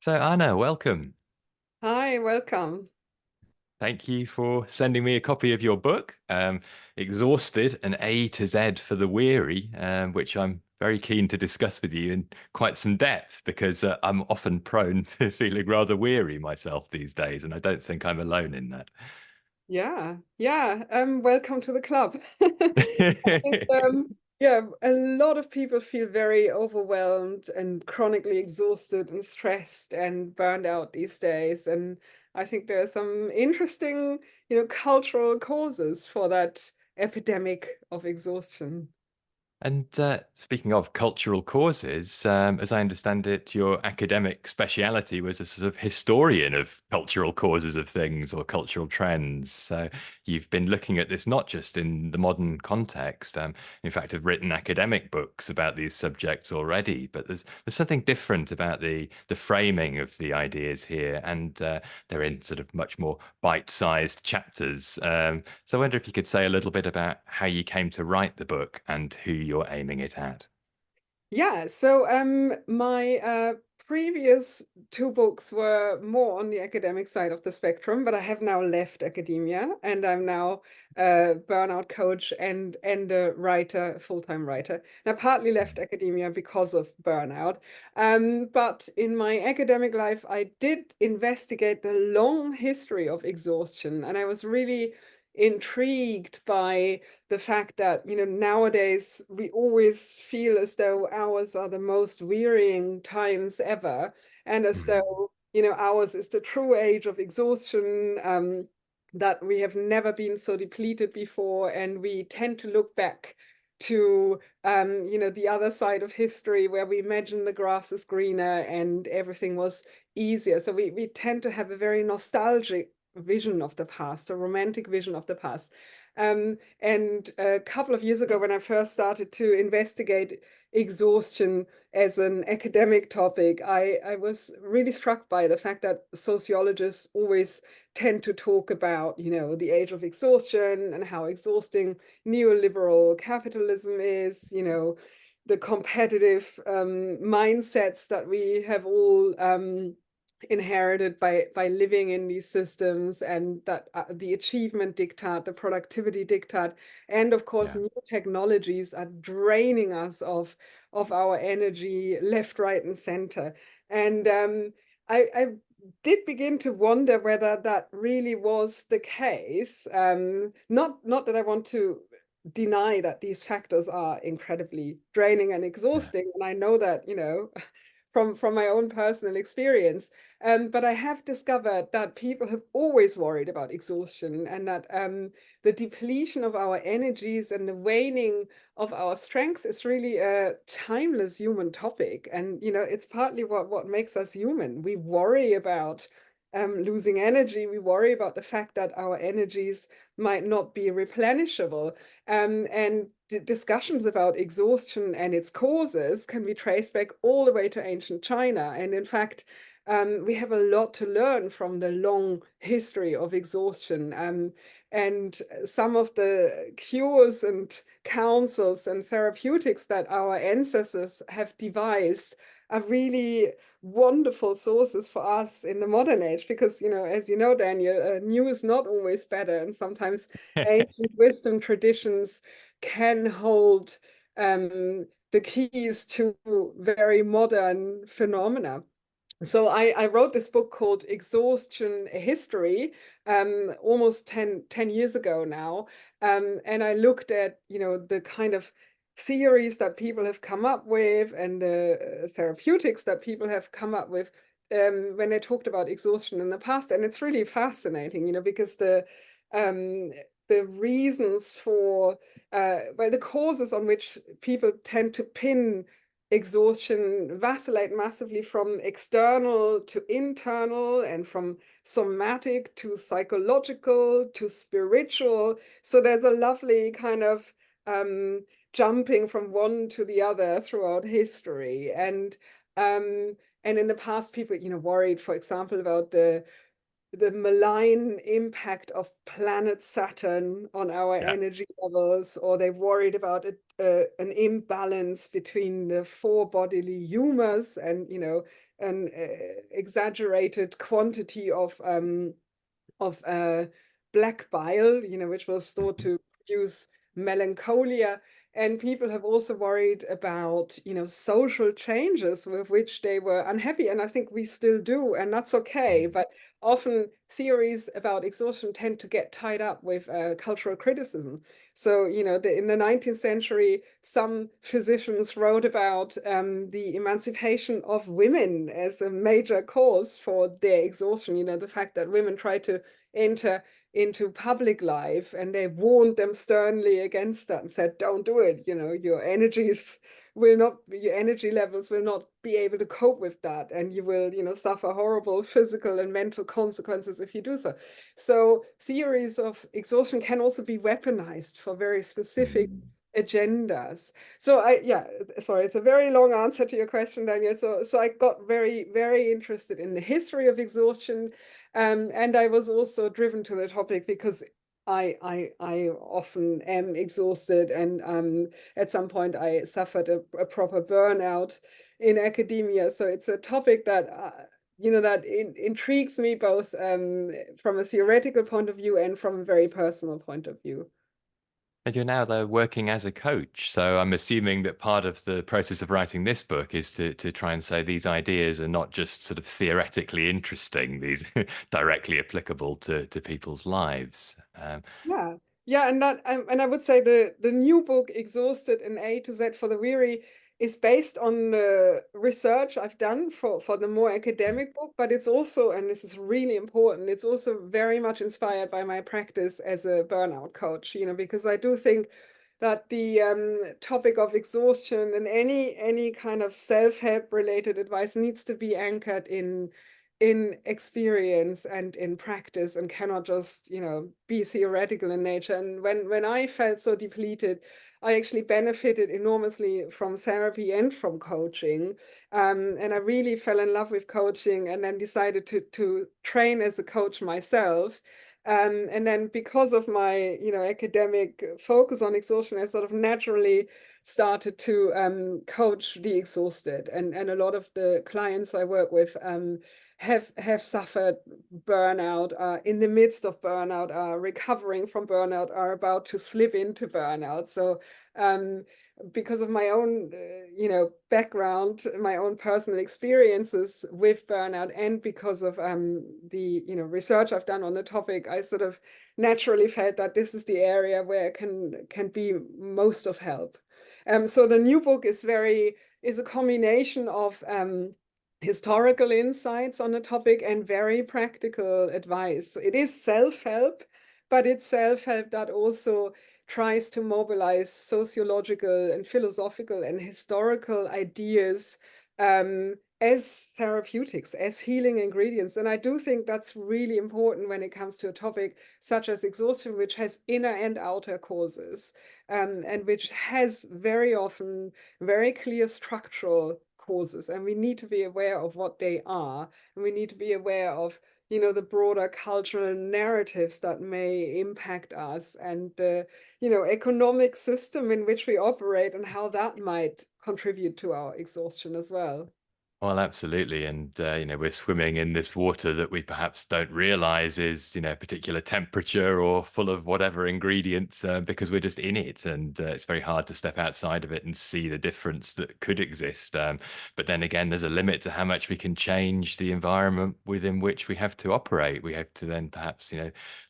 So, Anna, welcome. Hi, welcome. Thank you for sending me a copy of your book, Exhausted, an A to Z for the Weary, which I'm very keen to discuss with you in quite some depth because I'm often prone to feeling rather weary myself these days, and I don't think I'm alone in that. Welcome to the club. Yeah, a lot of people feel very overwhelmed and chronically exhausted and stressed and burned out these days. And I think there are some interesting, cultural causes for that epidemic of exhaustion. And speaking of cultural causes, as I understand it, your academic speciality was a sort of historian of cultural causes of things or cultural trends. So you've been looking at this not just in the modern context. In fact, have written academic books about these subjects already. But there's something different about the framing of the ideas here, and they're in sort of much more bite-sized chapters. So I wonder if you could say a little bit about how you came to write the book and who you're aiming it at. My previous two books were more on the academic side of the spectrum, but I have now left academia and I'm now a burnout coach and a writer, full-time writer. And I partly left academia because of burnout. But in my academic life, I did investigate the long history of exhaustion, and I was really intrigued by the fact that, nowadays we always feel as though ours are the most wearying times ever, and as Mm. though, ours is the true age of exhaustion, that we have never been so depleted before, and we tend to look back to the other side of history where we imagine the grass is greener and everything was easier. So we tend to have a very nostalgic vision of the past, a romantic vision of the past. And a couple of years ago, when I first started to investigate exhaustion as an academic topic, I was really struck by the fact that sociologists always tend to talk about, the age of exhaustion and how exhausting neoliberal capitalism is, the competitive mindsets that we have all inherited by living in these systems, and that the achievement diktat, the productivity diktat, and of course Yeah. new technologies are draining us of our energy left, right, and center. And I did begin to wonder whether that really was the case. Not that I want to deny that these factors are incredibly draining and Yeah. exhausting, and I know that, from my own personal experience. But I have discovered that people have always worried about exhaustion, and that the depletion of our energies and the waning of our strengths is really a timeless human topic. And, it's partly what makes us human. We worry about losing energy. We worry about the fact that our energies might not be replenishable. And discussions about exhaustion and its causes can be traced back all the way to ancient China. And in fact, we have a lot to learn from the long history of exhaustion. And some of the cures and counsels and therapeutics that our ancestors have devised are really wonderful sources for us in the modern age, because, as you know, Daniel, new is not always better, and sometimes ancient wisdom traditions can hold the keys to very modern phenomena. So I wrote this book called Exhaustion, a History, almost ten years ago now. And I looked at, the kind of theories that people have come up with, and the therapeutics that people have come up with when they talked about exhaustion in the past. And it's really fascinating, because um, the reasons for, well, the causes on which people tend to pin exhaustion vacillate massively, from external to internal, and from somatic to psychological to spiritual. So there's a lovely kind of um, jumping from one to the other throughout history. And in the past, people, worried, for example, about the the malign impact of planet Saturn on our Yeah. energy levels, or they worried about an imbalance between the four bodily humors and, an exaggerated quantity of black bile, which was thought Mhm. to produce melancholia. And people have also worried about, social changes with which they were unhappy. And I think we still do, and that's okay. Mm. But often theories about exhaustion tend to get tied up with cultural criticism. So, in the 19th century, some physicians wrote about the emancipation of women as a major cause for their exhaustion. The fact that women try to enter into public life, and they warned them sternly against that and said, don't do it. Your energy levels will not be able to cope with that, and you will, suffer horrible physical and mental consequences if you do so. So theories of exhaustion can also be weaponized for very specific Mm. agendas. So yeah, sorry, it's a very long answer to your question, Daniel. So I got very, very interested in the history of exhaustion, and I was also driven to the topic because I often am exhausted, and at some point I suffered a proper burnout in academia. So it's a topic that intrigues me both from a theoretical point of view and from a very personal point of view. And you're now there working as a coach. So I'm assuming that part of the process of writing this book is to try and say these ideas are not just sort of theoretically interesting, these directly applicable to people's lives. Yeah, yeah, and I would say the new book, Exhausted in A to Z for the Weary, is based on the research I've done for the more academic book, but it's also, and this is really important, it's also very much inspired by my practice as a burnout coach, because I do think that the topic of exhaustion and any kind of self-help related advice needs to be anchored in experience and in practice, and cannot just be theoretical in nature. And when I felt so depleted, I actually benefited enormously from therapy and from coaching, and I really fell in love with coaching, and then decided to train as a coach myself. And then because of my academic focus on exhaustion, I sort of naturally started to coach the exhausted, and a lot of the clients I work with have suffered burnout, are in the midst of burnout, are recovering from burnout, are about to slip into burnout. So um, because of my own background, my own personal experiences with burnout, and because of the research I've done on the topic, I sort of naturally felt that this is the area where I can be most of help. So the new book is a combination of historical insights on the topic and very practical advice. So it is self-help, but it's self-help that also tries to mobilize sociological and philosophical and historical ideas as therapeutics, as healing ingredients. And I do think that's really important when it comes to a topic such as exhaustion, which has inner and outer causes, and which has very often very clear structural causes. And we need to be aware of what they are. And we need to be aware of the broader cultural narratives that may impact us, and the economic system in which we operate, and how that might contribute to our exhaustion as well. Well, absolutely. And, we're swimming in this water that we perhaps don't realize is, a particular temperature or full of whatever ingredients because we're just in it. And it's very hard to step outside of it and see the difference that could exist. But then again, there's a limit to how much we can change the environment within which we have to operate. We have to then perhaps,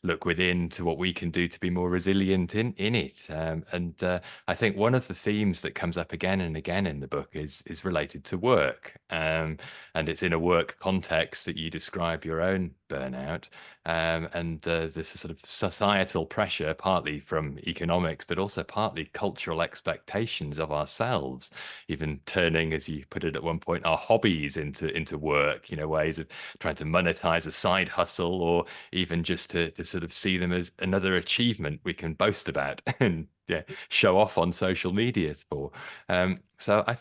look within to what we can do to be more resilient in it. And I think one of the themes that comes up again and again in the book is related to work. And it's in a work context that you describe your own burnout. And this sort of societal pressure, partly from economics, but also partly cultural expectations of ourselves, even turning, as you put it at one point, our hobbies into work, ways of trying to monetize a side hustle, or even just to sort of see them as another achievement we can boast about. And yeah, show off on social media for. So I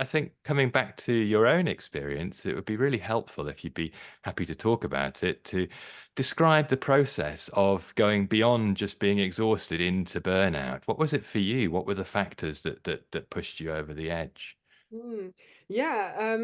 think coming back to your own experience, it would be really helpful if you'd be happy to talk about it, to describe the process of going beyond just being exhausted into burnout. What was it for you? What were the factors that pushed you over the edge? Mm. Yeah,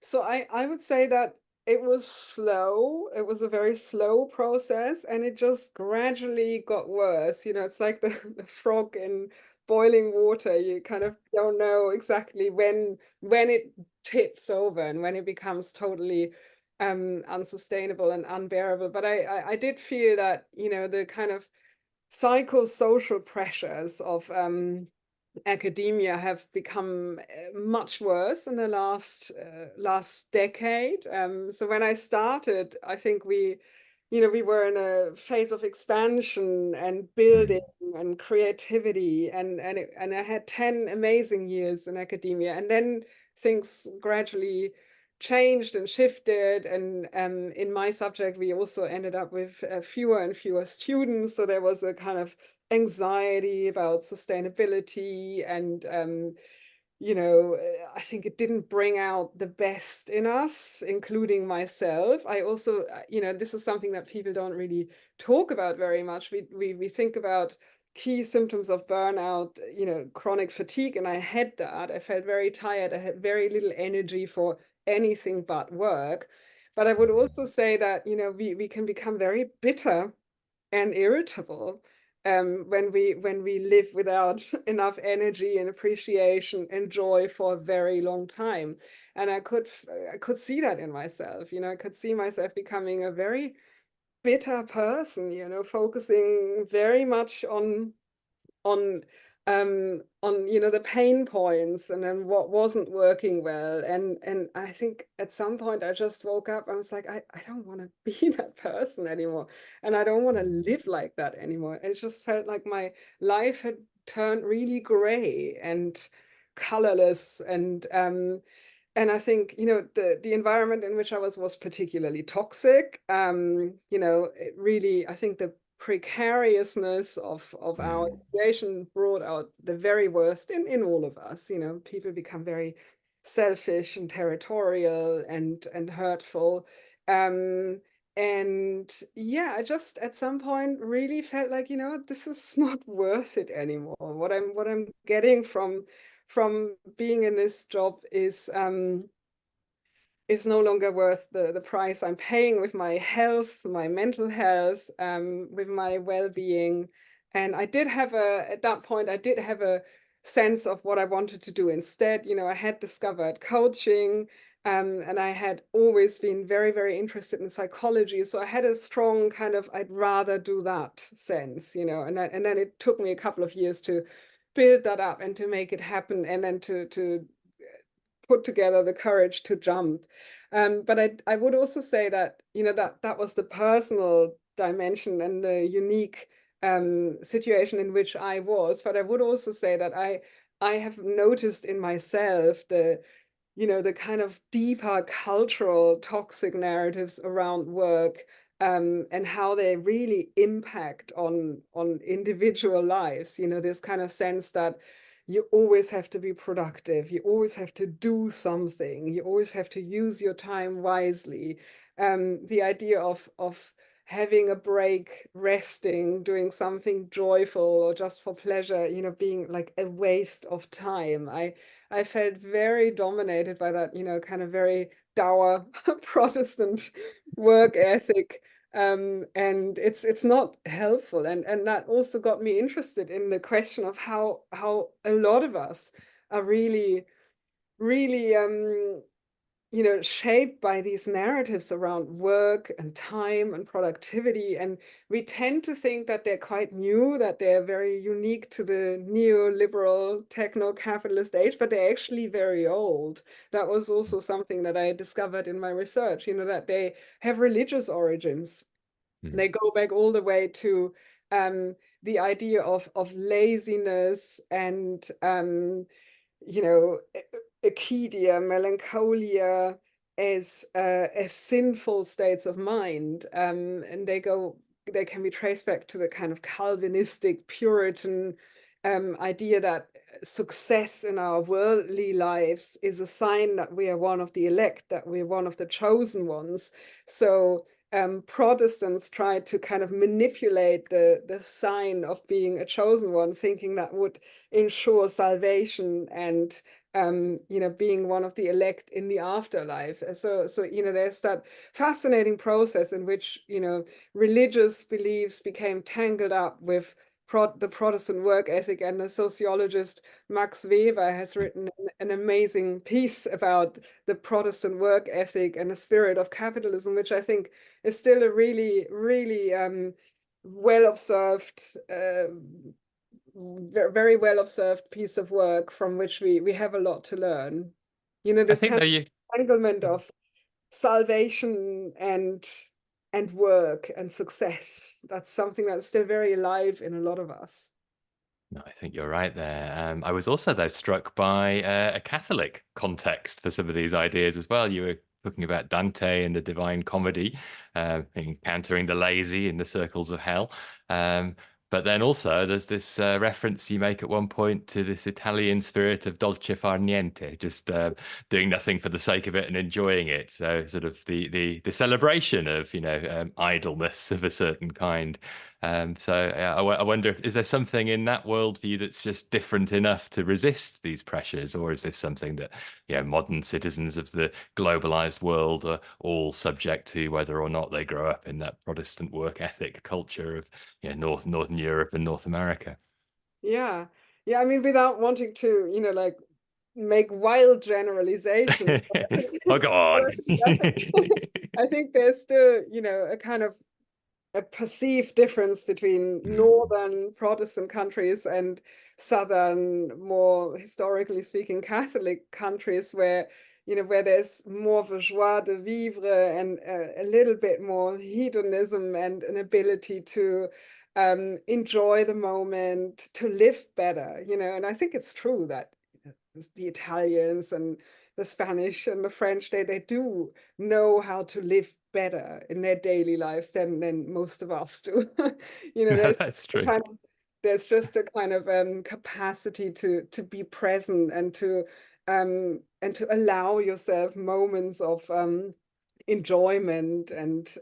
so I would say that it was slow. It was a very slow process, and it just gradually got worse. You know, it's like the, the frog in boiling water. You kind of don't know exactly when it tips over and when it becomes totally unsustainable and unbearable. But I did feel that, you know, the kind of psychosocial pressures of academia have become much worse in the last decade. So when I started, I think we were in a phase of expansion and building Mm, and creativity, and I had 10 amazing years in academia, and then things gradually changed and shifted. And in my subject, we also ended up with fewer and fewer students. So there was a kind of anxiety about sustainability and I think it didn't bring out the best in us, including myself. I also, this is something that people don't really talk about very much. We think about key symptoms of burnout, chronic fatigue, and I had that. I felt very tired. I had very little energy for anything but work. But I would also say that, we can become very bitter and irritable when we live without enough energy and appreciation and joy for a very long time. And I could see that in myself. I could see myself becoming a very bitter person, focusing very much on the pain points and then what wasn't working well. And I think at some point I just woke up. I was like, I don't want to be that person anymore, and I don't want to mm, live like that anymore. It just felt like my life had turned really gray and colorless. And I think, the environment in which I was particularly toxic. It really, I think the precariousness of our mm, situation brought out the very worst in all of us. People become very selfish and territorial and hurtful. Um, and yeah, I just at some point really felt like, this is not worth it anymore. What I'm getting from being in this job is no longer worth the price I'm paying with my health, my mental health, with my well-being. And at that point, I did have a sense of what I wanted to do instead. I had discovered coaching, and I had always been very, very interested in psychology. So I had a strong kind of, I'd rather do that sense, and then it took me a couple of years to build that up and to make it happen, and then to put together the courage to jump. But I would also say that, that was the personal dimension and the unique situation in which I was. But I would also say that I have noticed in myself the kind of deeper cultural toxic narratives around work, and how they really impact on individual lives. This kind of sense that you always have to be productive, you always have to do something, you always have to use your time wisely. The idea of having a break, resting, doing something joyful or just for pleasure, being like a waste of time. I felt very dominated by that, kind of very dour Protestant work ethic. And it's not helpful. And that also got me interested in the question of how a lot of us are really, really shaped by these narratives around work and time and productivity. And we tend to think that they're quite new, that they're very unique to the neoliberal techno-capitalist age, but they're actually very old. That was also something that I discovered in my research, that they have religious origins. mm, They go back all the way to the idea of laziness and acedia, melancholia as sinful states of mind, and they can be traced back to the kind of Calvinistic Puritan idea that success in our worldly lives is a sign that we are one of the elect, that we're one of the chosen ones. So Protestants tried to kind of manipulate the sign of being a chosen one, thinking that would ensure salvation and being one of the elect in the afterlife. So there's that fascinating process in which religious beliefs became tangled up with the Protestant work ethic, and the sociologist Max Weber has written an amazing piece about the Protestant work ethic and the spirit of capitalism, which I think is still a really, really well observed, very well observed piece of work from which we have a lot to learn. I This think though you entanglement of salvation and work and success. That's something that's still very alive in a lot of us. No, I think you're right there. I was also, though, struck by a Catholic context for some of these ideas as well. You were talking about Dante and the Divine Comedy, encountering the lazy in the circles of hell. But then also, there's this reference you make at one point to this Italian spirit of dolce far niente, just doing nothing for the sake of it and enjoying it. So, sort of the celebration of idleness of a certain kind. So yeah, I wonder if is there something in that worldview that's just different enough to resist these pressures, or is this something that modern citizens of the globalized world are all subject to, whether or not they grow up in that Protestant work ethic culture of Northern Europe and North America? Yeah. Yeah, I mean, without wanting to, like make wild generalizations, but I think, Oh, go but on. I think there's still, a kind of a perceived difference between Mm. northern Protestant countries and southern, more historically speaking, Catholic countries where there's more of a joie de vivre and a little bit more hedonism and an ability to enjoy the moment, to live better, and I think it's true that the Italians and the Spanish and the French, they do know how to live better in their daily lives than most of us do. There's That's a true. kind of there's just a kind of capacity to be present and to allow yourself moments of enjoyment and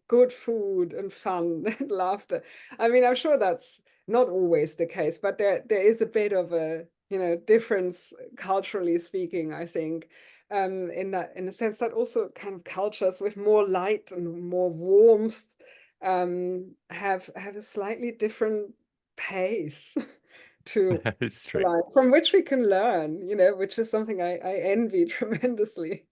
good food and fun and laughter. I mean, I'm sure that's not always the case, but there is a bit of a difference culturally speaking, I think, in the sense that also kind of cultures with more light and more warmth have a slightly different pace to It's true. life, from which we can learn, which is something I envy tremendously.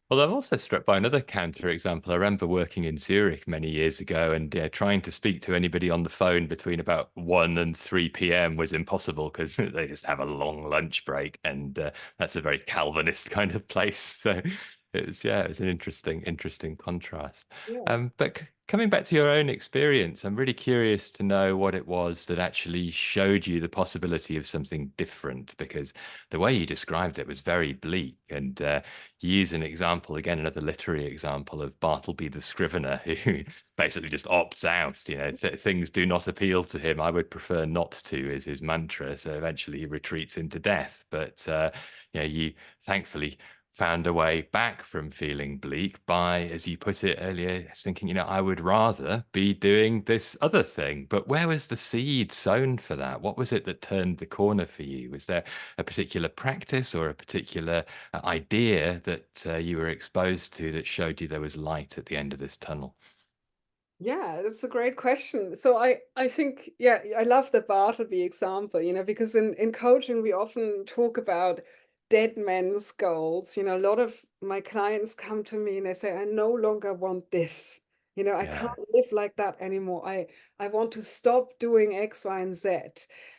Well, I'm also struck by another counterexample. I remember working in Zurich many years ago, and trying to speak to anybody on the phone between about 1 and 3 p.m. was impossible because they just have a long lunch break, and that's a very Calvinist kind of place. So it was an interesting contrast. Yeah. But coming back to your own experience, I'm really curious to know what it was that actually showed you the possibility of something different, because the way you described it was very bleak, and use an example again, another literary example of Bartleby the Scrivener, who basically just opts out. Things do not appeal to him. I would prefer not to, is his mantra. So eventually he retreats into death. But you thankfully found a way back from feeling bleak by, as you put it earlier, thinking, I would rather be doing this other thing. But where was the seed sown for that? What was it that turned the corner for you? Was there a particular practice or a particular idea that you were exposed to that showed you there was light at the end of this tunnel? Yeah, that's a great question. So I think, yeah, I love the Bartleby example, because in coaching we often talk about dead men's goals. A lot of my clients come to me and they say, I no longer want this. I can't Yeah. live like that anymore. I want to stop doing X, Y, and Z.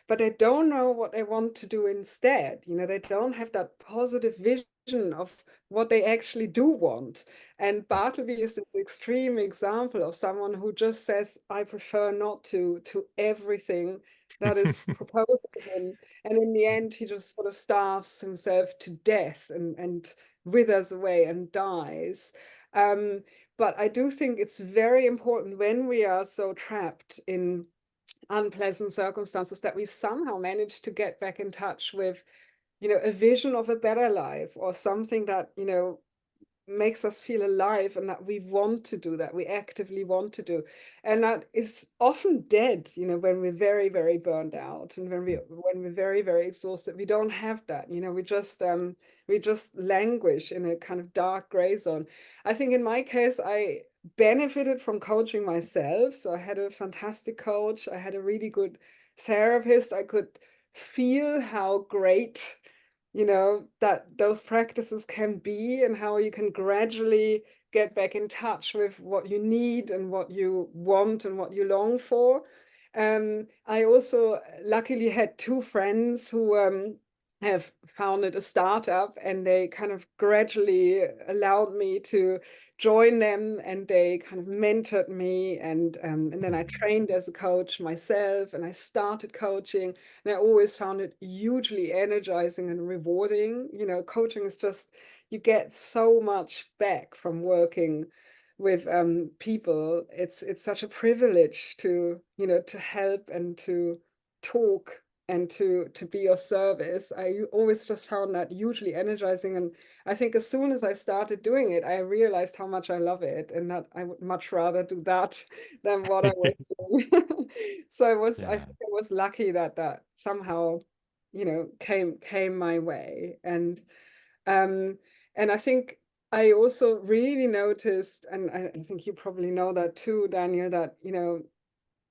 But they don't know what they want to do instead. They don't have that positive vision of what they actually do want. And Bartleby is this extreme example of someone who just says, I prefer not to everything that is proposed to him. And in the end, he just sort of starves himself to death and withers away and dies. But I do think it's very important when we are so trapped in unpleasant circumstances, that we somehow manage to get back in touch with, a vision of a better life, or something that, makes us feel alive, and that we want to do, that we actively want to do. And that is often dead, when we're very, very burned out, and when we're very, very exhausted. We don't have that, we just languish in a kind of dark gray zone. I think in my case, I benefited from coaching myself. So I had a fantastic coach, I had a really good therapist. I could feel how great, that those practices can be, and how you can gradually get back in touch with what you need and what you want and what you long for. I also luckily had two friends who have founded a startup, and they kind of gradually allowed me to join them, and they kind of mentored me, and then I Mm. trained as a coach myself, and I started coaching. And I always found it hugely energizing and rewarding. Coaching is just, you get so much back from working with people. It's such a privilege to, to help and to talk and to be of service. I always just found that hugely energizing. And I think as soon as I started doing it, I realized how much I love it, and that I would much rather do that than what I was doing. So I Yeah. think I was lucky that that somehow, came my way. Um, and I think I also really noticed, and I think you probably know that too, Daniel, that,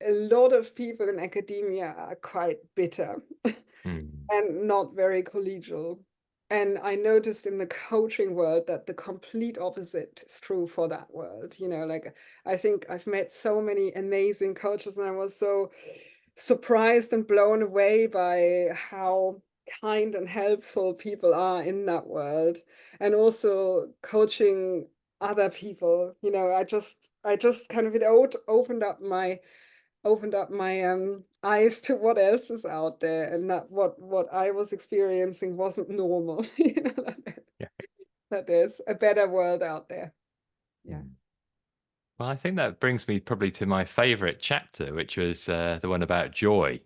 a lot of people in academia are quite bitter Mm. and not very collegial. And I noticed in the coaching world that the complete opposite is true for that world. Like, I think I've met so many amazing coaches, and I was so surprised and blown away by how kind and helpful people are in that world. And also coaching other people, I just kind of, opened up my eyes to what else is out there, and that what I was experiencing wasn't normal. Yeah. That there's a better world out there. Yeah. Mm. Well, I think that brings me probably to my favorite chapter, which was the one about joy.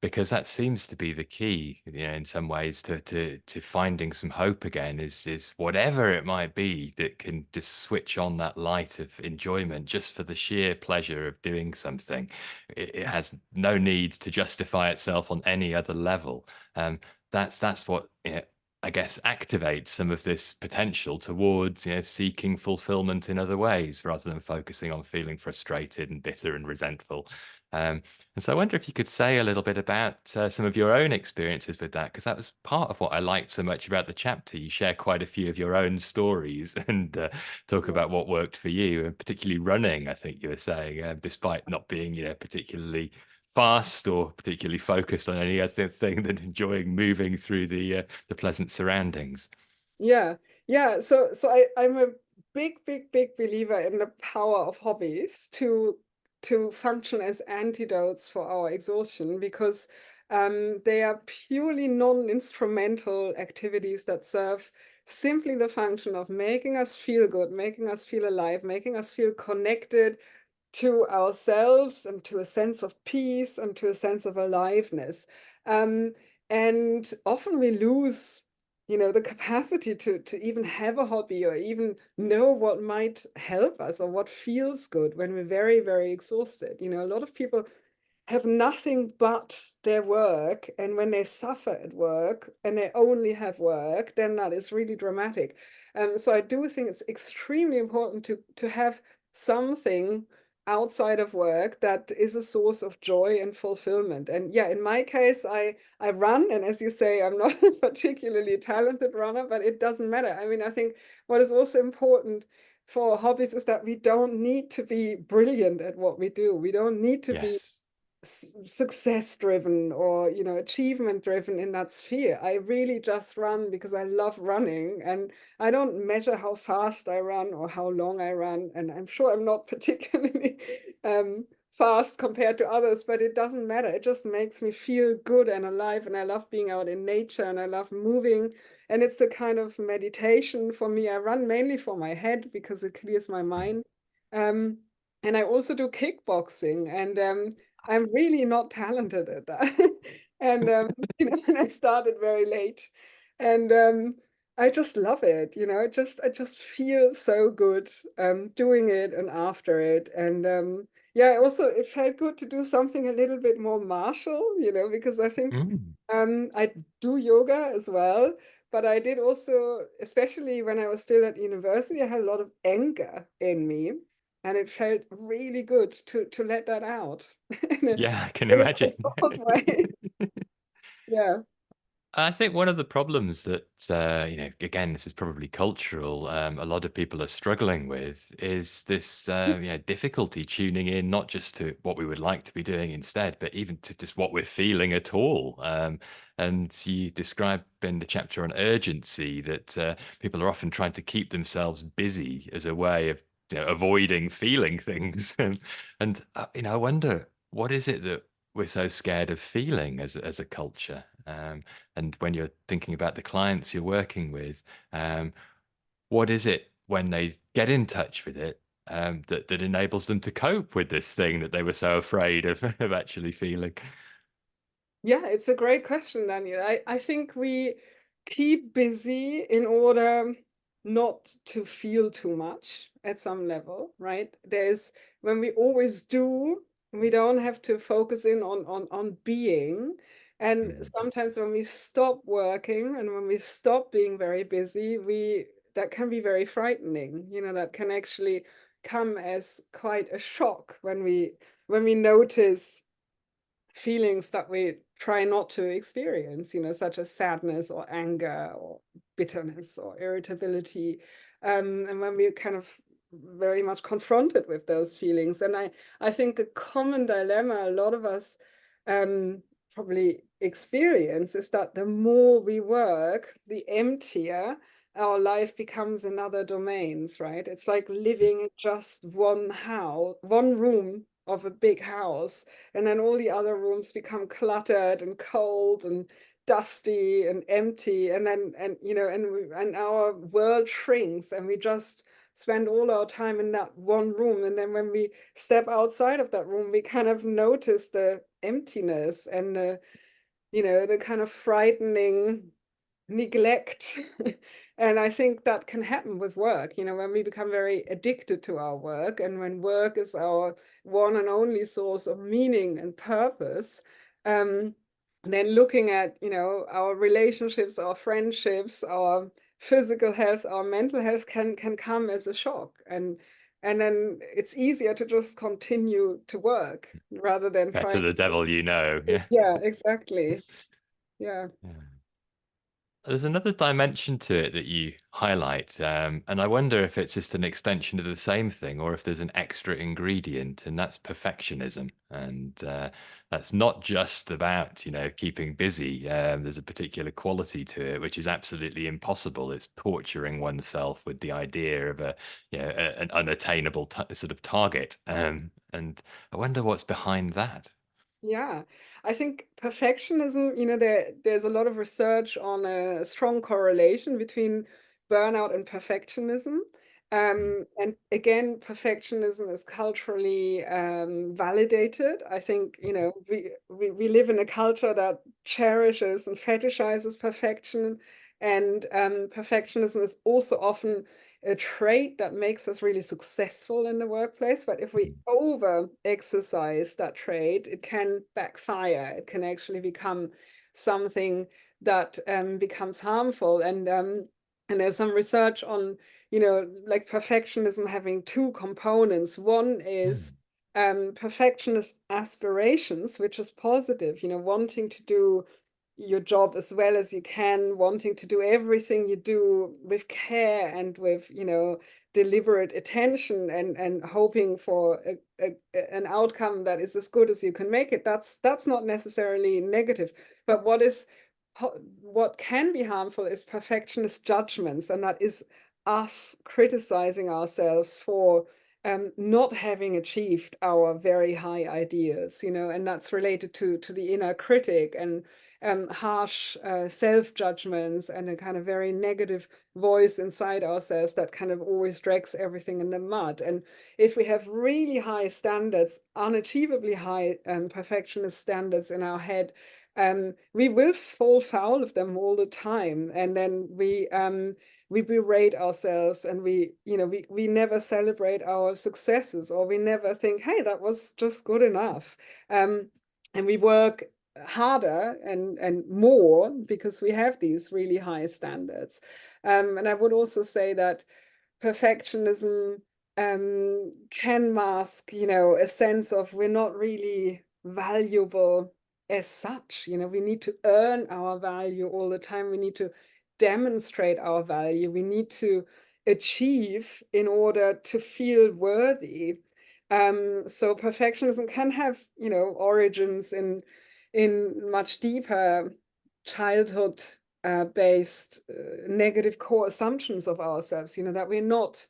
Because that seems to be the key, in some ways to finding some hope again is whatever it might be that can just switch on that light of enjoyment just for the sheer pleasure of doing something. It has no need to justify itself on any other level. That's what I guess activates some of this potential towards seeking fulfillment in other ways rather than focusing on feeling frustrated and bitter and resentful. And so I wonder if you could say a little bit about some of your own experiences with that, because that was part of what I liked so much about the chapter. You share quite a few of your own stories and talk Yeah. about what worked for you, and particularly running, I think you were saying, despite not being, particularly fast or particularly focused on any other thing than enjoying moving through the pleasant surroundings. Yeah, yeah. So I'm a big, big, big believer in the power of hobbies to function as antidotes for our exhaustion, because they are purely non-instrumental activities that serve simply the function of making us feel good, making us feel alive, making us feel connected to ourselves, and to a sense of peace, and to a sense of aliveness. Um, and often we lose, the capacity to even have a hobby, or even know what might help us, or what feels good when we're very, very exhausted. A lot of people have nothing but their work, and when they suffer at work and they only have work, then that is really dramatic. So I do think it's extremely important to have something outside of work that is a source of joy and fulfillment. And yeah, in my case, I run, and as you say, I'm not a particularly talented runner, but it doesn't matter. I mean, I think what is also important for hobbies is that we don't need to be brilliant at what we do. We don't need to be Yes. success driven, or achievement driven in that sphere. I really just run because I love running, and I don't measure how fast I run or how long I run, and I'm sure I'm not particularly fast compared to others, but it doesn't matter. It just makes me feel good and alive, and I love being out in nature, and I love moving, and it's a kind of meditation for me. I run mainly for my head because it clears my Mm. mind. um, and I also do kickboxing, and I'm really not talented at that. And, and I started very late. And I just love it, I just feel so good doing it and after it. And yeah, also it felt good to do something a little bit more martial, because I think Mm. I do yoga as well, but I did also, especially when I was still at university, I had a lot of anger in me, and it felt really good to let that out in a Yeah, I can very imagine. controlled way. Yeah. I think one of the problems that, again, this is probably cultural, a lot of people are struggling with is this, difficulty tuning in, not just to what we would like to be doing instead, but even to just what we're feeling at all. And you describe in the chapter on urgency that people are often trying to keep themselves busy as a way of, avoiding feeling things. And I wonder, what is it that we're so scared of feeling as a culture? And when you're thinking about the clients you're working with, um, what is it when they get in touch with it that enables them to cope with this thing that they were so afraid of, of actually feeling? Yeah, it's a great question, Daniel. I think we keep busy in order not to feel too much at some level, right? When we always do, we don't have to focus in on being. And Mm, sometimes when we stop working and when we stop being very busy, that can be very frightening. That can actually come as quite a shock when we notice feelings that we try not to experience, such as sadness or anger or bitterness or irritability. And when we're kind of very much confronted with those feelings. And I think a common dilemma a lot of us um, probably experience is that the more we work, the emptier our life becomes in other domains, right? It's like living in just one house, one room of a big house, and then all the other rooms become cluttered and cold and dusty and empty, and then and our world shrinks, and we just spend all our time in that one room. And then when we step outside of that room, we kind of notice the emptiness and the kind of frightening neglect. And I think that can happen with work, when we become very addicted to our work, and when work is our one and only source of meaning and purpose. um, then looking at, our relationships, our friendships, our physical health, our mental health can come as a shock. And then it's easier to just continue to work rather than better trying the to. devil you know. Yeah. Yeah, exactly. Yeah. Yeah. There's another dimension to it that you highlight, and I wonder if it's just an extension of the same thing, or if there's an extra ingredient, and that's perfectionism. And that's not just about keeping busy. There's a particular quality to it which is absolutely impossible. It's torturing oneself with the idea of an unattainable sort of target. And I wonder what's behind that. Yeah, I think perfectionism, there's a lot of research on a strong correlation between burnout and perfectionism. Mm, And again, perfectionism is culturally validated. I think, we live in a culture that cherishes and fetishizes perfection. And perfectionism is also often a trait that makes us really successful in the workplace. But if we mm, over exercise that trait, it can backfire. It can actually become something that becomes harmful. And there's some research on, like perfectionism having two components. One is mm, perfectionist aspirations, which is positive, wanting to do your job as well as you can, wanting to do everything you do with care and with, deliberate attention, and hoping for an outcome that is as good as you can make it. That's not necessarily negative. But what can be harmful is perfectionist judgments, and that is us criticizing ourselves for not having achieved our very high ideas, and that's related to the inner critic. harsh self-judgments and a kind of very negative voice inside ourselves that kind of always drags everything in the mud. And if we have really high standards, unachievably high perfectionist standards in our head, we will fall foul of them all the time. And then we berate ourselves, and we never celebrate our successes, or we never think, hey, that was just good enough. And we work harder and more because we have these really high standards. And I would also say that perfectionism can mask, a sense of we're not really valuable as such. We need to earn our value all the time. We need to demonstrate our value. We need to achieve in order to feel worthy. So perfectionism can have, origins in much deeper childhood based negative core assumptions of ourselves, that we're not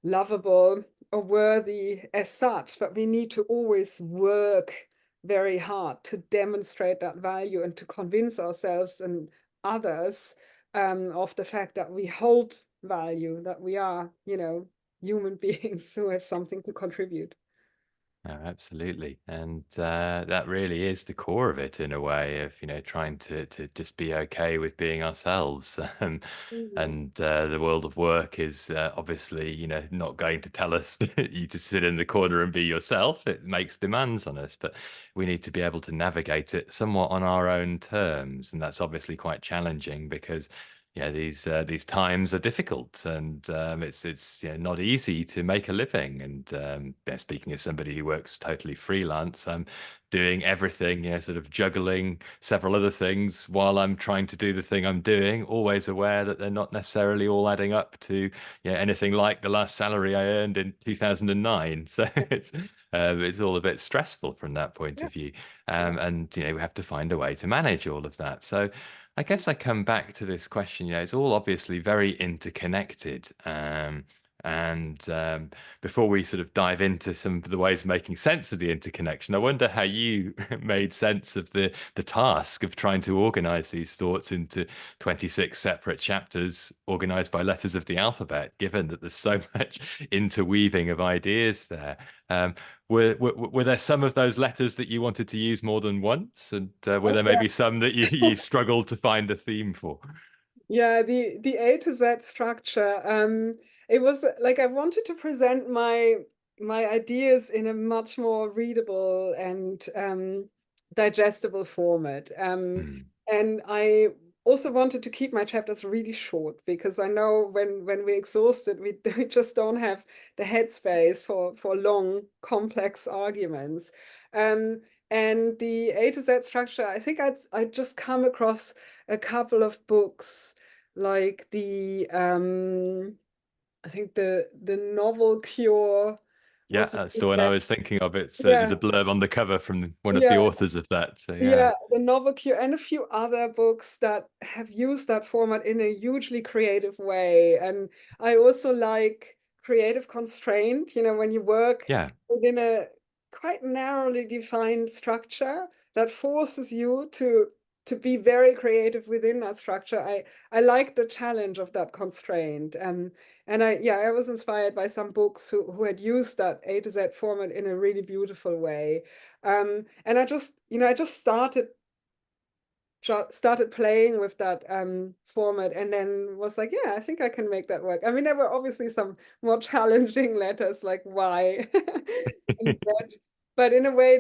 lovable or worthy as such, but we need to always work very hard to demonstrate that value and to convince ourselves and others of the fact that we hold value, that we are, human beings who have something to contribute. Oh, absolutely. And that really is the core of it in a way of, trying to just be okay with being ourselves. Mhm. And the world of work is obviously, not going to tell us you to sit in the corner and be yourself. It makes demands on us, but we need to be able to navigate it somewhat on our own terms. And that's obviously quite challenging because yeah, these times are difficult, and it's not easy to make a living. And yeah, speaking as somebody who works totally freelance, I'm doing everything, sort of juggling several other things while I'm trying to do the thing I'm doing. Always aware that they're not necessarily all adding up to anything like the last salary I earned in 2009. So it's all a bit stressful from that point Yeah, of view, yeah. and we have to find a way to manage all of that. So. I guess I come back to this question. It's all obviously very interconnected. And before we sort of dive into some of the ways of making sense of the interconnection, I wonder how you made sense of the task of trying to organize these thoughts into 26 separate chapters organized by letters of the alphabet, given that there's so much interweaving of ideas there. Um, were there some of those letters that you wanted to use more than once, and were Oh, there yeah. maybe some that you struggled to find a theme for? Yeah, the A to Z structure. It was like I wanted to present my ideas in a much more readable and digestible format. Hmm. And I also wanted to keep my chapters really short because I know when we're exhausted, we just don't have the headspace for long, complex arguments. Um, and the A to Z structure, I think I'd just come across a couple of books like I think the novel cure Yeah, was that's really the one I great. was thinking of. There's Yeah, a blurb on the cover from one of the yeah, authors of that. So yeah, yeah, the novel cure and a few other books that have used that format in a hugely creative way. And I also like creative constraint, when you work yeah. within a quite narrowly defined structure that forces you to be very creative within that structure. I like the challenge of that constraint. And I was inspired by some books who had used that A to Z format in a really beautiful way. And I just started playing with that format, and then was like, yeah, I think I can make that work. I mean, there were obviously some more challenging letters like Y and Z, but in a way,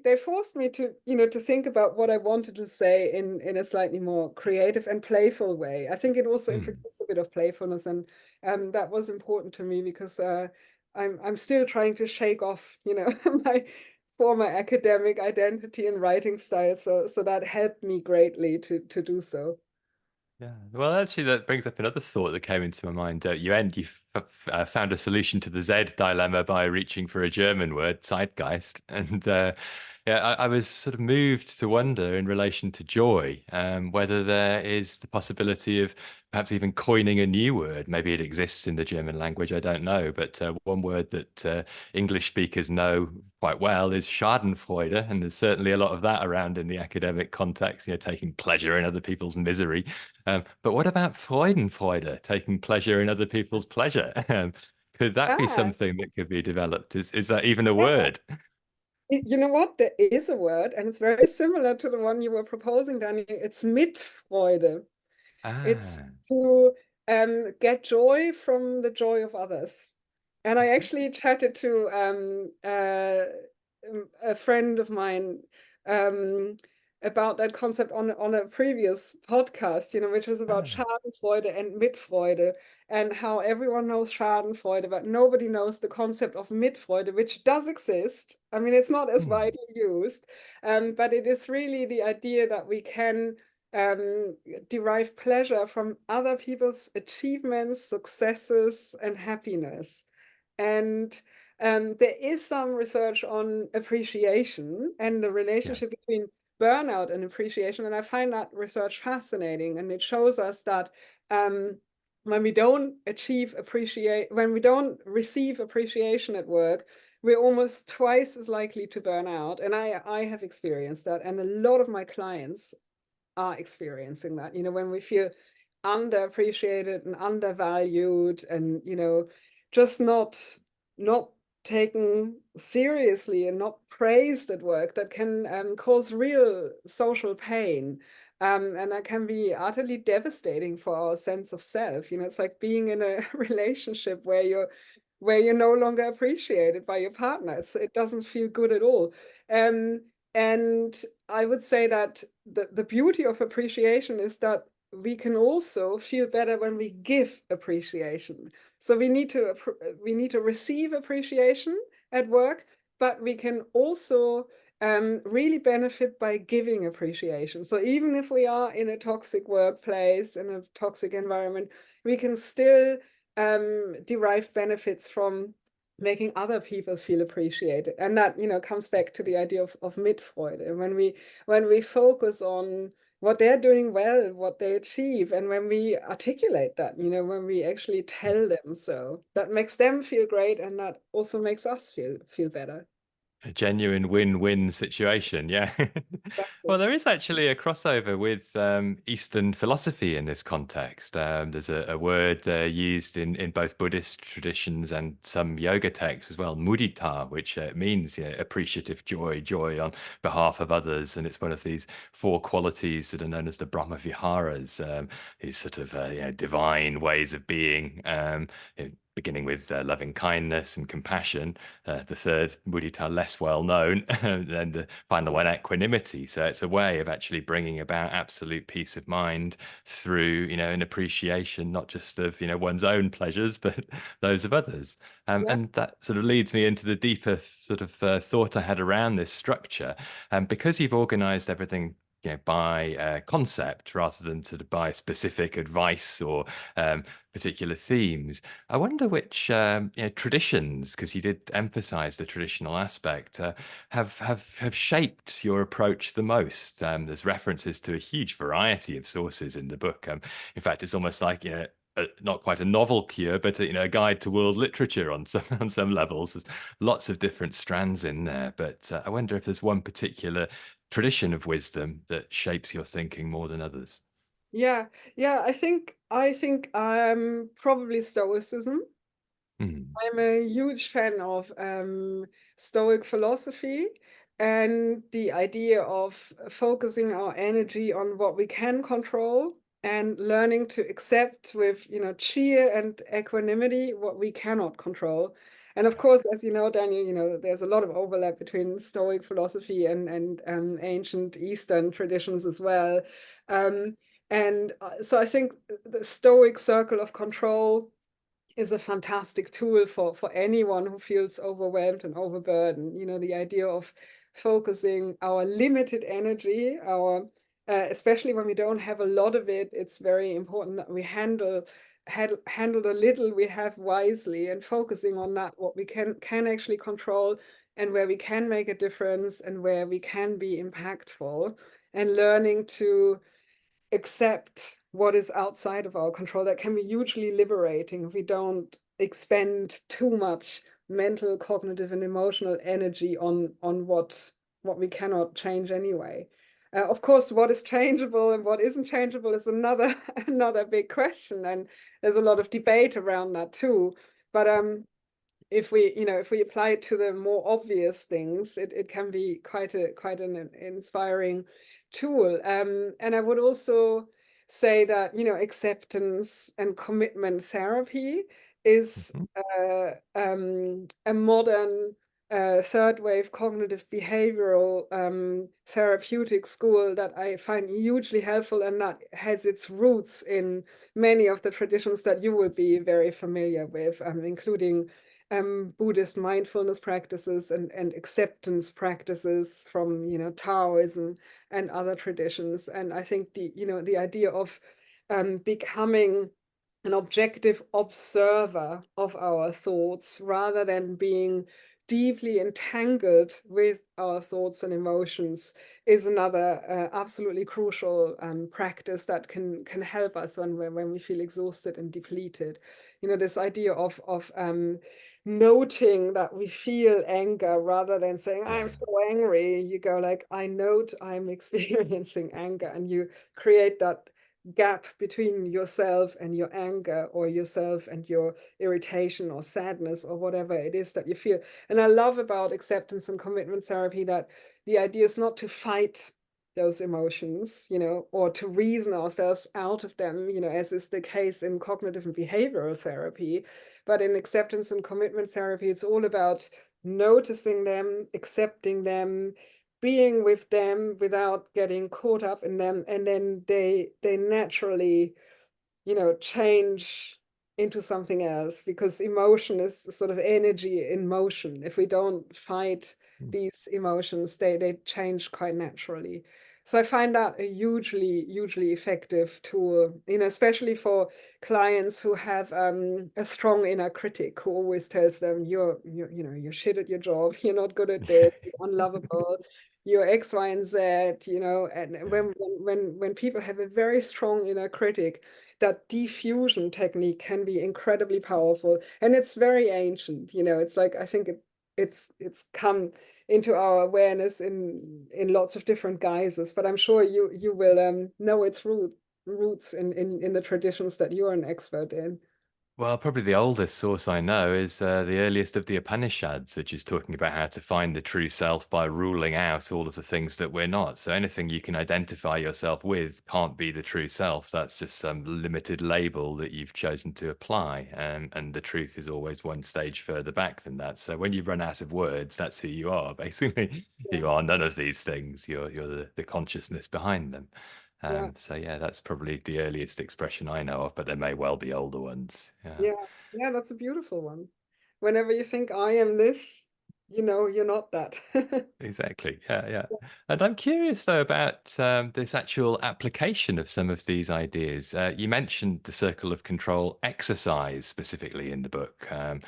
they forced me to think about what I wanted to say in a slightly more creative and playful way. I think it also Hmm. introduced a bit of playfulness, and that was important to me because I'm still trying to shake off, my former academic identity and writing style. So that helped me greatly to do so. Yeah. Well, actually, that brings up another thought that came into my mind. You found a solution to the Z dilemma by reaching for a German word, Zeitgeist, and yeah, I was sort of moved to wonder in relation to joy, whether there is the possibility of perhaps even coining a new word. Maybe it exists in the German language, I don't know. But one word that English speakers know quite well is Schadenfreude, and there's certainly a lot of that around in the academic context, taking pleasure in other people's misery. But what about Freudenfreude, taking pleasure in other people's pleasure? Could that be Ah, something that could be developed? Is that even a yeah. word? You know what? There is a word, and it's very similar to the one you were proposing, Daniel. It's Mitfreude. It's Ah, to get joy from the joy of others. And I actually chatted to a friend of mine um, about that concept on a previous podcast, which was about ah, Schadenfreude and Mitfreude, and how everyone knows Schadenfreude, but nobody knows the concept of Mitfreude, which does exist. I mean, it's not as hmm, widely used, but it is really the idea that we can um, derive pleasure from other people's achievements, successes, and happiness. And there is some research on appreciation and the yeah, relationship between burnout and appreciation. And I find that research fascinating. And it shows us that um, when we don't when we don't receive appreciation at work, we're almost twice as likely to burn out. And I have experienced that. And a lot of my clients are experiencing that, when we feel underappreciated and undervalued and, just not taken seriously and not praised at work, that can cause real social pain. And that can be utterly devastating for our sense of self. It's like being in a relationship where you're no longer appreciated by your partner. It doesn't feel good at all. Um, and I would say that the beauty of appreciation is that we can also feel better when we give appreciation. So we need to receive appreciation at work, but we can also really benefit by giving appreciation. So even if we are in a toxic workplace, in a toxic environment, we can still derive benefits from making other people feel appreciated. And that, comes back to the idea of Mitfreude. And when we focus on what they're doing well, what they achieve, and when we articulate that, when we actually tell them so, that makes them feel great, and that also makes us feel better. a genuine win-win situation. Yeah. Well, Exactly. there is actually a crossover with Eastern philosophy in this context. There's a word used in both Buddhist traditions and some yoga texts as well, mudita, which means appreciative joy, joy on behalf of others. And it's one of these four qualities that are known as the Brahma Viharas, these sort of divine ways of being. Beginning with loving kindness and compassion. The third, mudita, less well known, and then the final one, equanimity. So it's a way of actually bringing about absolute peace of mind through, an appreciation, not just of, one's own pleasures, but those of others. Yeah. And that sort of leads me into the deeper sort of thought I had around this structure. Because you've organized everything by concept rather than sort of by specific advice or particular themes. I wonder which traditions, because you did emphasize the traditional aspect, have shaped your approach the most. There's references to a huge variety of sources in the book. In fact, it's almost like not quite a novel cure, but a guide to world literature on some on some levels. There's lots of different strands in there, but I wonder if there's one particular tradition of wisdom that shapes your thinking more than others. Yeah. Yeah. I think probably Stoicism. Hmm. I'm a huge fan of Stoic philosophy and the idea of focusing our energy on what we can control and learning to accept with, cheer and equanimity what we cannot control. And of course, as you know, Daniel, there's a lot of overlap between Stoic philosophy and ancient Eastern traditions as well. Um, and so I think the Stoic circle of control is a fantastic tool for anyone who feels overwhelmed and overburdened. The idea of focusing our limited energy, especially when we don't have a lot of it, it's very important that we handle the little we have wisely, and focusing on that what we can actually control, and where we can make a difference, and where we can be impactful, and learning to accept what is outside of our control. That can be hugely liberating if we don't expend too much mental, cognitive, and emotional energy on what we cannot change anyway. Of course, what is changeable and what isn't changeable is another another big question, and there's a lot of debate around that too. But if we, if we apply it to the more obvious things, it can be quite an inspiring tool. And I would also say that, acceptance and commitment therapy is Mhm. a modern third wave cognitive behavioral therapeutic school that I find hugely helpful, and that has its roots in many of the traditions that you will be very familiar with, including Buddhist mindfulness practices and acceptance practices from, Taoism and other traditions. And I think the idea of becoming an objective observer of our thoughts rather than being deeply entangled with our thoughts and emotions is another absolutely crucial practice that can help us when we feel exhausted and depleted. This idea of noting that we feel anger rather than saying, I'm Yeah. so angry. You go like, I note I'm experiencing anger, and you create that gap between yourself and your anger, or yourself and your irritation or sadness or whatever it is that you feel. And I love about acceptance and commitment therapy that the idea is not to fight those emotions, or to reason ourselves out of them, as is the case in cognitive and behavioral therapy. But in acceptance and commitment therapy, it's all about noticing them, accepting them, being with them without getting caught up in them, and then they naturally, change into something else, because emotion is sort of energy in motion. If we don't fight these emotions, they change quite naturally. So I find that a hugely effective tool, especially for clients who have a strong inner critic who always tells them, you're shit at your job, you're not good at this, you're unlovable, you're X, Y, and Z, and Yeah. when people have a very strong inner critic, that diffusion technique can be incredibly powerful, and it's very ancient. It's like, I think it's come into our awareness in lots of different guises, but I'm sure you will know its roots in the traditions that you're an expert in. Well, probably the oldest source I know is the earliest of the Upanishads, which is talking about how to find the true self by ruling out all of the things that we're not. So anything you can identify yourself with can't be the true self. That's just some limited label that you've chosen to apply. And the truth is always one stage further back than that. So when you run out of words, that's who you are, basically. Yeah, You are none of these things. You're the consciousness behind them. yeah. So yeah, that's probably the earliest expression I know of, but there may well be older ones. Yeah, Yeah, yeah, that's a beautiful one. Whenever you think I am this, you're not that. exactly. Yeah, yeah. And I'm curious though about this actual application of some of these ideas. You mentioned the circle of control exercise specifically in the book. And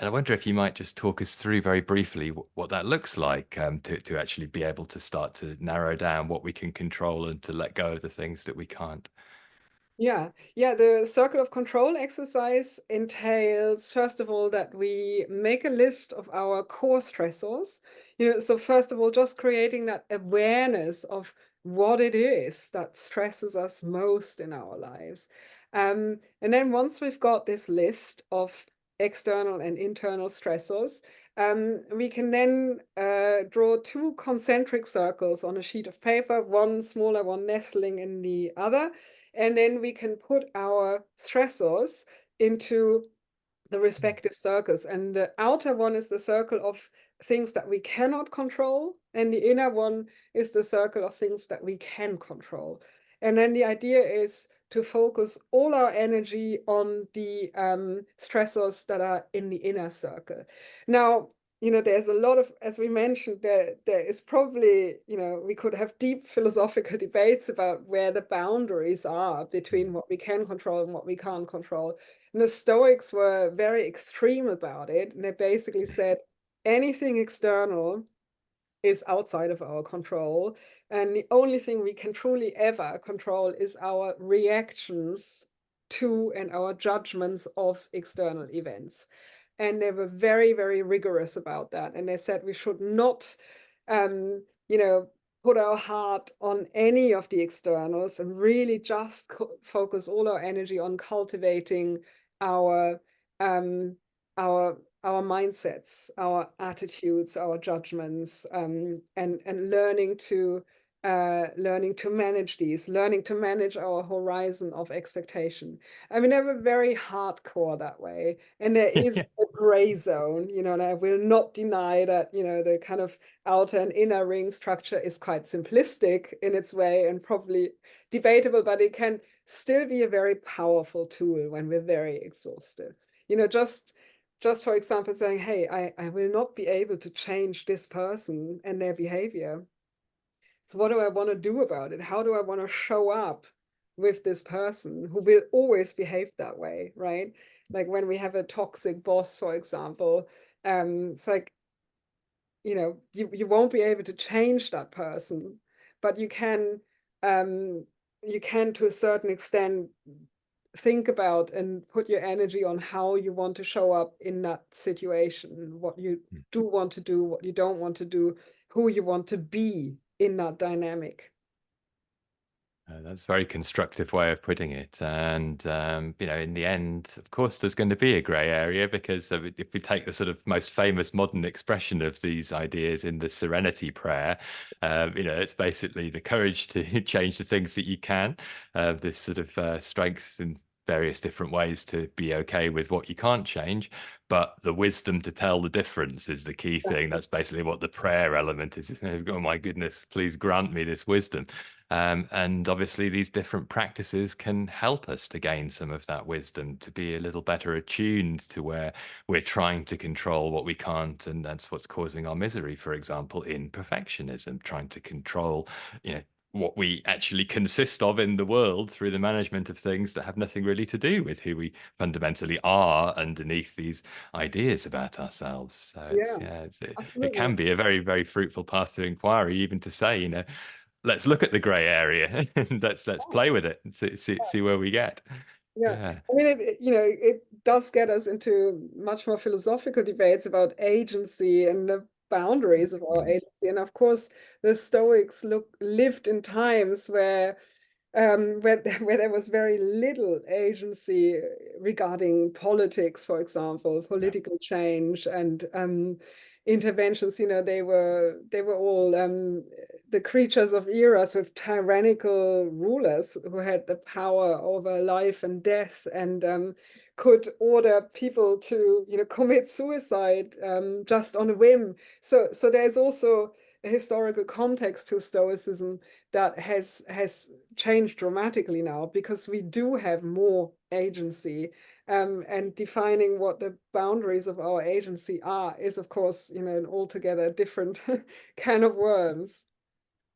I wonder if you might just talk us through very briefly what that looks like, to actually be able to start to narrow down what we can control and to let go of the things that we can't. Yeah, the circle of control exercise entails, first of all, that we make a list of our core stressors. So first of all, just creating that awareness of what it is that stresses us most in our lives. And then once we've got this list of external and internal stressors, we can then draw two concentric circles on a sheet of paper, one smaller, one nestling in the other. And then we can put our stressors into the respective circles. And the outer one is the circle of things that we cannot control, and the inner one is the circle of things that we can control. And then the idea is to focus all our energy on the stressors that are in the inner circle. Now, there's a lot of, as we mentioned, there is probably, we could have deep philosophical debates about where the boundaries are between what we can control and what we can't control. And the Stoics were very extreme about it. And they basically said anything external is outside of our control. And the only thing we can truly ever control is our reactions to and our judgments of external events. And they were very, very rigorous about that. And they said we should not, you know, put our heart on any of the externals and really just focus all our energy on cultivating our um, our our mindsets, our attitudes, our judgments, and learning to manage these, learning to manage our horizon of expectation. I mean, they were very hardcore that way, and there is a gray zone, and I will not deny that, the kind of outer and inner ring structure is quite simplistic in its way and probably debatable, but it can still be a very powerful tool when we're very exhausted. Just for example, saying, hey, I will not be able to change this person and their behavior. So what do I want to do about it? How do I want to show up with this person who will always behave that way, right? Like when we have a toxic boss, for example, it's like, you won't be able to change that person, but you can to a certain extent think about and put your energy on how you want to show up in that situation, what you do want to do, what you don't want to do, who you want to be in that dynamic. That's a very constructive way of putting it. And, in the end, of course, there's going to be a grey area because if we take the sort of most famous modern expression of these ideas in the Serenity Prayer, it's basically the courage to change the things that you can, this sort of strength in various different ways to be okay with what you can't change. But the wisdom to tell the difference is the key thing. That's basically what the prayer element is. Oh, my goodness, please grant me this wisdom. And obviously, these different practices can help us to gain some of that wisdom, to be a little better attuned to where we're trying to control what we can't. And that's what's causing our misery, for example, in perfectionism, trying to control, what we actually consist of in the world through the management of things that have nothing really to do with who we fundamentally are underneath these ideas about ourselves. So Yeah, it absolutely. can be a very, very fruitful path to inquiry, even to say, let's look at the grey area and let's Oh, play with it and see where we get. yeah. Yeah. I mean, it does get us into much more philosophical debates about agency and the boundaries of our Mm. agency. And of course, the Stoics lived in times where there was very little agency regarding politics, for example, Yeah. political change and interventions. They were all the creatures of eras with tyrannical rulers who had the power over life and death and could order people to commit suicide just on a whim. So there's also a historical context to Stoicism that has changed dramatically now because we do have more agency. And defining what the boundaries of our agency are is, of course, an altogether different can of worms.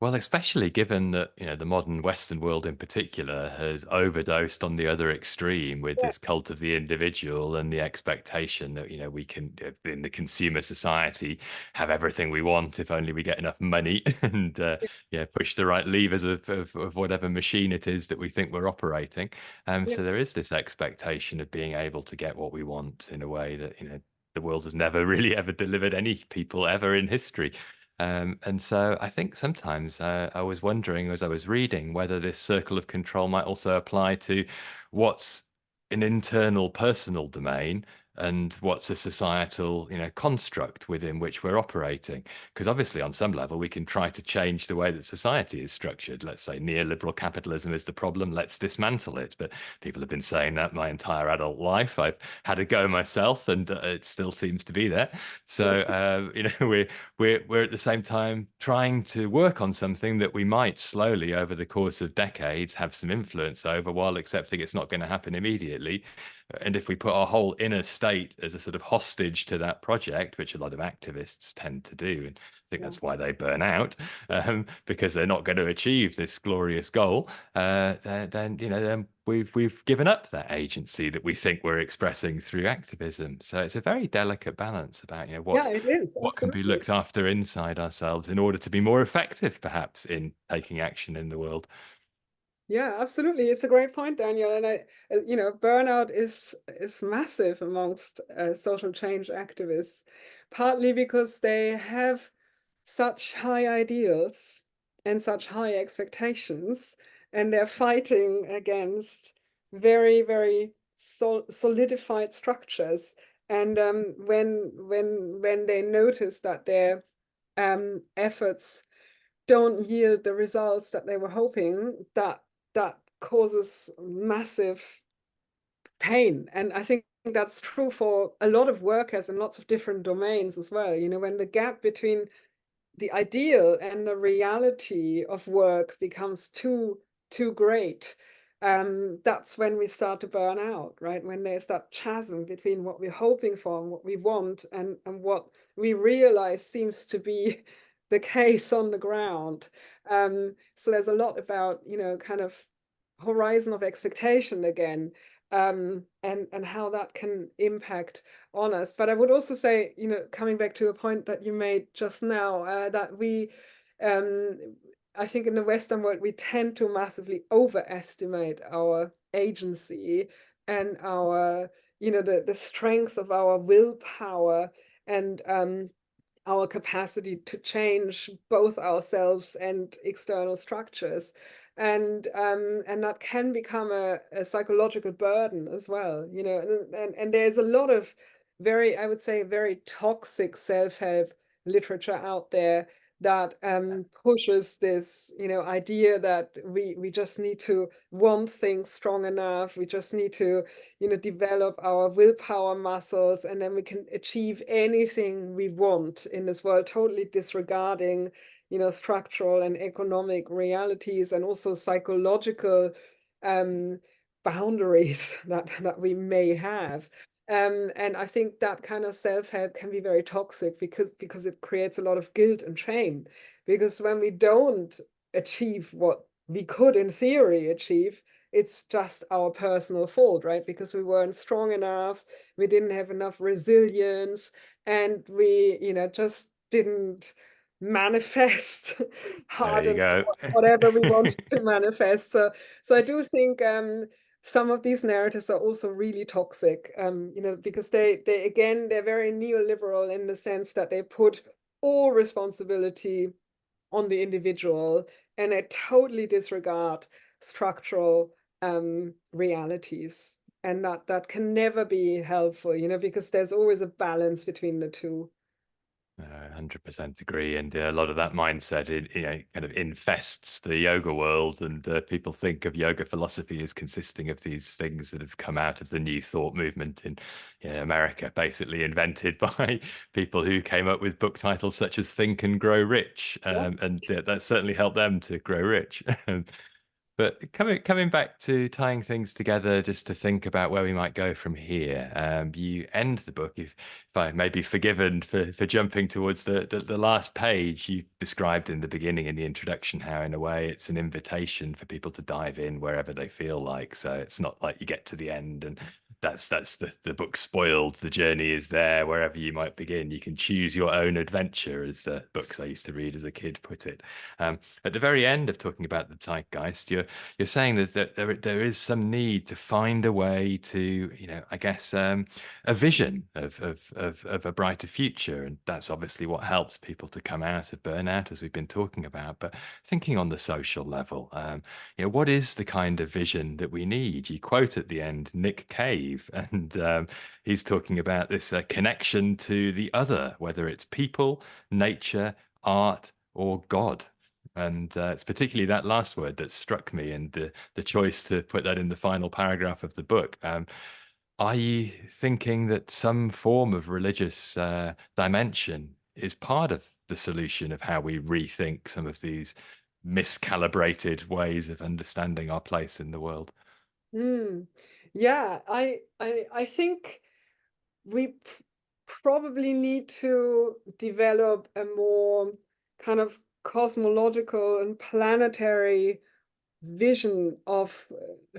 Well, especially given that, the modern Western world in particular has overdosed on the other extreme with this Yes. cult of the individual and the expectation that, we can, in the consumer society, have everything we want if only we get enough money and, push the right levers of whatever machine it is that we think we're operating. Yeah. So there is this expectation of being able to get what we want in a way that, the world has never really ever delivered any people ever in history. And so I think sometimes I was wondering as I was reading whether this circle of control might also apply to what's an internal personal domain and what's a societal, construct within which we're operating. Because obviously, on some level, we can try to change the way that society is structured. Let's say neoliberal capitalism is the problem. Let's dismantle it. But people have been saying that my entire adult life. I've had a go myself, and it still seems to be there. So we're at the same time trying to work on something that we might slowly over the course of decades have some influence over while accepting it's not going to happen immediately. And if we put our whole inner state as a sort of hostage to that project, which a lot of activists tend to do, and I think Yeah. that's why they burn out, because they're not going to achieve this glorious goal, then we've given up that agency that we think we're expressing through activism. So it's a very delicate balance about, Yeah, it is, what can be absolutely. looked after inside ourselves in order to be more effective, perhaps, in taking action in the world. Yeah, absolutely. It's a great point, Daniel. And burnout is massive amongst social change activists, partly because they have such high ideals and such high expectations, and they're fighting against very, very solidified structures. And when they notice that their efforts don't yield the results that they were hoping, that causes massive pain. And I think that's true for a lot of workers in lots of different domains as well. When the gap between the ideal and the reality of work becomes too great, that's when we start to burn out, right? When there's that chasm between what we're hoping for and what we want, and what we realize seems to be the case on the ground. So there's a lot about, kind of horizon of expectation again, and how that can impact on us. But I would also say, coming back to a point that you made just now, that um, I think in the Western world, we tend to massively overestimate our agency and our, the strength of our willpower, and our capacity to change both ourselves and external structures. And that can become a psychological burden as well, and there's a lot of very, I would say, very toxic self-help literature out there that pushes this, idea that we just need to want things strong enough. We just need to, develop our willpower muscles, and then we can achieve anything we want in this world, totally disregarding, structural and economic realities, and also psychological um, boundaries that we may have. And I think that kind of self-help can be very toxic, because it creates a lot of guilt and shame. Because when we don't achieve what we could, in theory, achieve, it's just our personal fault, right? Because we weren't strong enough, we didn't have enough resilience, and we, just didn't manifest There hard you enough go. whatever we wanted to manifest. So I do think some of these narratives are also really toxic, because they again, they're very neoliberal in the sense that they put all responsibility on the individual, and they totally disregard structural realities. And that can never be helpful, because there's always a balance between the two. 100% agree, and a lot of that mindset, kind of infests the yoga world, and people think of yoga philosophy as consisting of these things that have come out of the New Thought movement in America, basically invented by people who came up with book titles such as Think and Grow Rich, Yes. and that certainly helped them to grow rich. But coming back to tying things together, just to think about where we might go from here. You end the book, if I may be forgiven for jumping towards the last page. You described in the beginning, in the introduction, how in a way it's an invitation for people to dive in wherever they feel like. So it's not like you get to the end and that's the book spoiled. The journey is there wherever you might begin. You can choose your own adventure, as the books I used to read as a kid put it. At the very end of talking about the zeitgeist, you're saying that there is some need to find a way to, I guess, a vision of a brighter future, and that's obviously what helps people to come out of burnout, as we've been talking about. But thinking on the social level, what is the kind of vision that we need? You quote at the end Nick Cave, and he's talking about this connection to the other, whether it's people, nature, art, or God. And it's particularly that last word that struck me, and the choice to put that in the final paragraph of the book. Are you thinking that some form of religious dimension is part of the solution of how we rethink some of these miscalibrated ways of understanding our place in the world? Mm. Yeah, I think we probably need to develop a more kind of cosmological and planetary vision of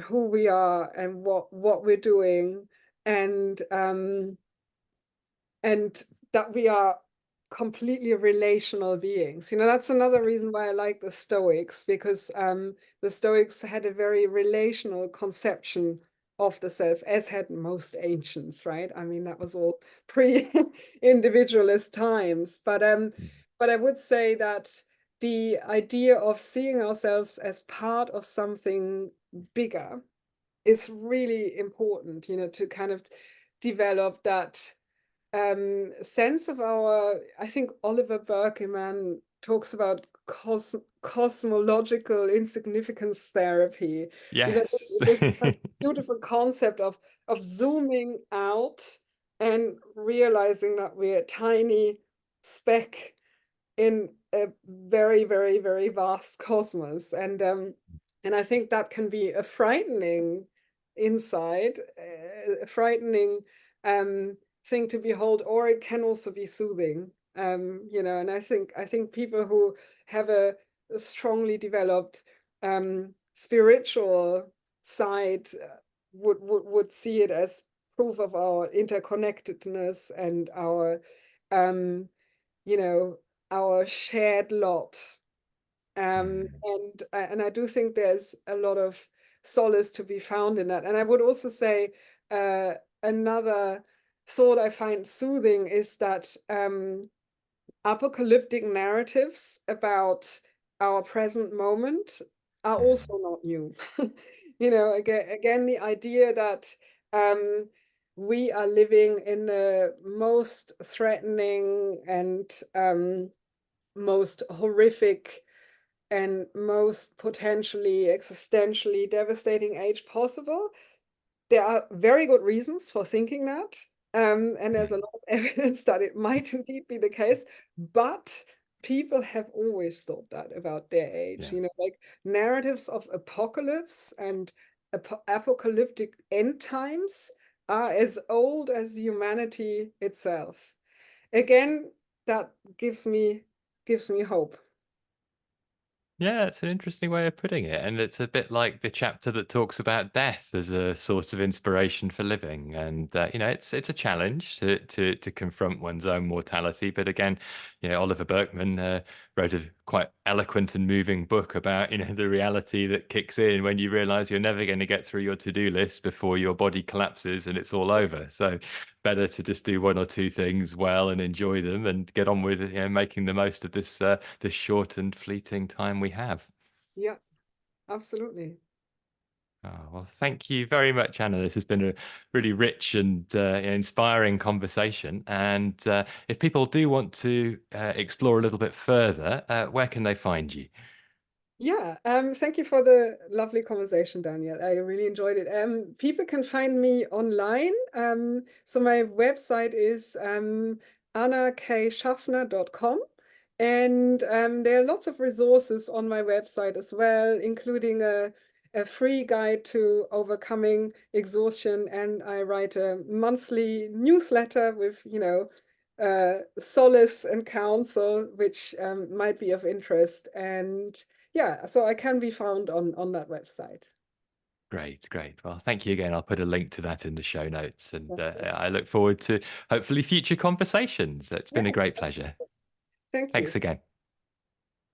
who we are and what we're doing, and and that we are completely relational beings. You know, that's another reason why I like the Stoics, because the Stoics had a very relational conception of the self, as had most ancients, right? I mean, that was all pre-individualist times. But I would say that the idea of seeing ourselves as part of something bigger is really important, you know, to kind of develop that sense of our, I think Oliver Berkman talks about cosmological insignificance therapy. You know, Yes. this kind of beautiful concept of zooming out and realizing that we're a tiny speck in a very, very, very vast cosmos. And I think that can be a frightening insight, a frightening thing to behold, or it can also be soothing. You know, and I think people who have a strongly developed spiritual side would see it as proof of our interconnectedness and our you know, our shared lot. Mm, And I do think there's a lot of solace to be found in that. And I would also say uh, another thought I find soothing is that apocalyptic narratives about our present moment are mm, also not new. You know, again, the idea that um, we are living in the most threatening and most horrific and most potentially existentially devastating age possible. There are very good reasons for thinking that. And there's a mm. lot of evidence that it might indeed be the case. But people have always thought that about their age. Yeah. You know, like narratives of apocalypse and apocalyptic end times are as old as humanity itself. Again, that gives me hope. Yeah, it's an interesting way of putting it. And it's a bit like the chapter that talks about death as a source of inspiration for living. And it's a challenge to confront one's own mortality. But again, Oliver Berkman wrote a quite eloquent and moving book about, the reality that kicks in when you realize you're never going to get through your to-do list before your body collapses and it's all over. So better to just do one or two things well and enjoy them and get on with making the most of this short and fleeting time we have. Yeah, absolutely. Oh, well, thank you very much, Anna. This has been a really rich and inspiring conversation. And if people do want to explore a little bit further, where can they find you? Yeah, thank you for the lovely conversation, Daniel. I really enjoyed it. People can find me online. So my website is annakSchaffner.com. And there are lots of resources on my website as well, including a free guide to overcoming exhaustion. And I write a monthly newsletter with, solace and counsel, which might be of interest. And yeah, so I can be found on that website. Great, great. Well, thank you again. I'll put a link to that in the show notes. And Lovely. I look forward to hopefully future conversations. It's been a Yes, great pleasure. thank you. Thanks again.